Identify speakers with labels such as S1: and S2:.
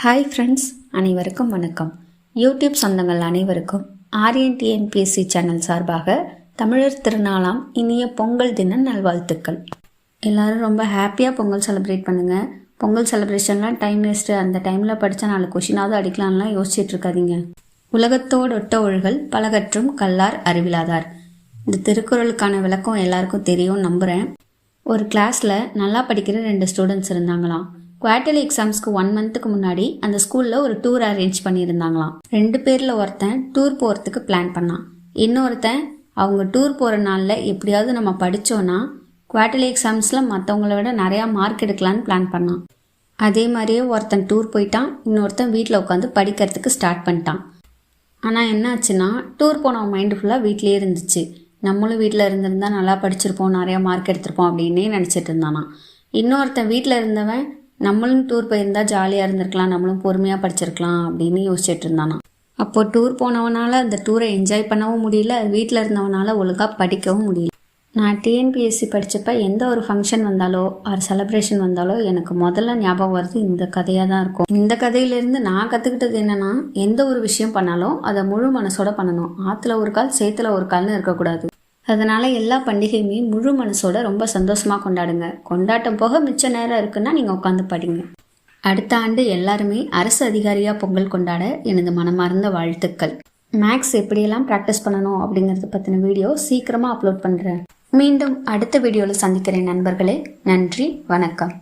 S1: Hi friends, அனைவருக்கும் வணக்கம். YouTube சொந்தங்கள் அனைவருக்கும் RNTNPSC சேனல் சார்பாக தமிழர் திருநாளாம் இனிய பொங்கல் தின நல்வாழ்த்துக்கள். எல்லோரும் ரொம்ப ஹாப்பியாக பொங்கல் செலிப்ரேட் பண்ணுங்கள். பொங்கல் செலிப்ரேஷன்லாம் டைம் வேஸ்ட்டு, அந்த டைமில் படித்தா 4 கொஷினாவது அடிக்கலாம்லாம் யோசிச்சுட்டு இருக்காதீங்க. உலகத்தோடு ஒட்ட ஒழுகல் பலகற்றும் கல்லார் அறிவிலாதார். இந்த திருக்குறளுக்கான விளக்கம் எல்லாருக்கும் தெரியும் நம்புகிறேன். ஒரு கிளாஸில் நல்லா படிக்கிற 2 ஸ்டூடெண்ட்ஸ் இருந்தாங்களாம். குவார்டர்லி எக்ஸாம்ஸ்க்கு 1 மந்த்துக்கு முன்னாடி அந்த ஸ்கூலில் ஒரு டூர் அரேஞ்ச் பண்ணியிருந்தாங்களாம். 2 பேரில் ஒருத்தன் டூர் போகிறதுக்கு பிளான் பண்ணான். இன்னொருத்தன் அவங்க டூர் போகிற நாளில் எப்படியாவது நம்ம படித்தோன்னா குவார்டர்லி எக்ஸாம்ஸில் மற்றவங்கள விட நிறையா மார்க் எடுக்கலான்னு பிளான் பண்ணான். அதே மாதிரியே ஒருத்தன் டூர் போயிட்டான், இன்னொருத்தன் வீட்டில் உட்காந்து படிக்கிறதுக்கு ஸ்டார்ட் பண்ணிட்டான். ஆனால் என்னாச்சுன்னா டூர் போனவன் மைண்டு ஃபுல்லாக வீட்டிலே இருந்துச்சு. நம்மளும் வீட்டில் இருந்திருந்தா நல்லா படிச்சிருப்போம், நிறையா மார்க் எடுத்திருப்போம் அப்படின்னே நினச்சிட்டு இருந்தானா. இன்னொருத்தன் வீட்டில் இருந்தவன் நம்மளும் டூர் போயிருந்தா ஜாலியாக இருந்திருக்கலாம், நம்மளும் பொறுமையாக படிச்சிருக்கலாம் அப்படின்னு யோசிச்சுட்டு இருந்தானா. அப்போது டூர் போனவனால் அந்த டூரை என்ஜாய் பண்ணவும் முடியல, வீட்டில் இருந்தவனால் ஒழுங்காக படிக்கவும் முடியல. நான் TNPSC படித்தப்ப எந்த ஒரு ஃபங்க்ஷன் வந்தாலோ ஒரு செலிப்ரேஷன் வந்தாலோ எனக்கு முதல்ல ஞாபகம் வருது இந்த கதையாக தான் இருக்கும். இந்த கதையிலேருந்து நான் கற்றுக்கிட்டது என்னென்னா, எந்த ஒரு விஷயம் பண்ணாலும் அதை முழு மனசோட பண்ணணும். ஆற்றுல ஒரு கால் சேத்துல ஒரு கால்னு இருக்கக்கூடாது. அதனால் எல்லா பண்டிகையுமே முழு மனசோட ரொம்ப சந்தோஷமாக கொண்டாடுங்க. கொண்டாட்டம் போக மிச்ச நேரம் இருக்குன்னா நீங்கள் உட்காந்து படிங்க. அடுத்த ஆண்டு எல்லாருமே அரசு அதிகாரியாக பொங்கல் கொண்டாட எனது மனமார்ந்த வாழ்த்துக்கள். மேக்ஸ் எப்படியெல்லாம் ப்ராக்டிஸ் பண்ணணும் அப்படிங்கிறத பற்றின வீடியோ சீக்கிரமாக அப்லோட் பண்ணுறேன். மீண்டும் அடுத்த வீடியோவில் சந்திக்கிறேன் நண்பர்களே. நன்றி, வணக்கம்.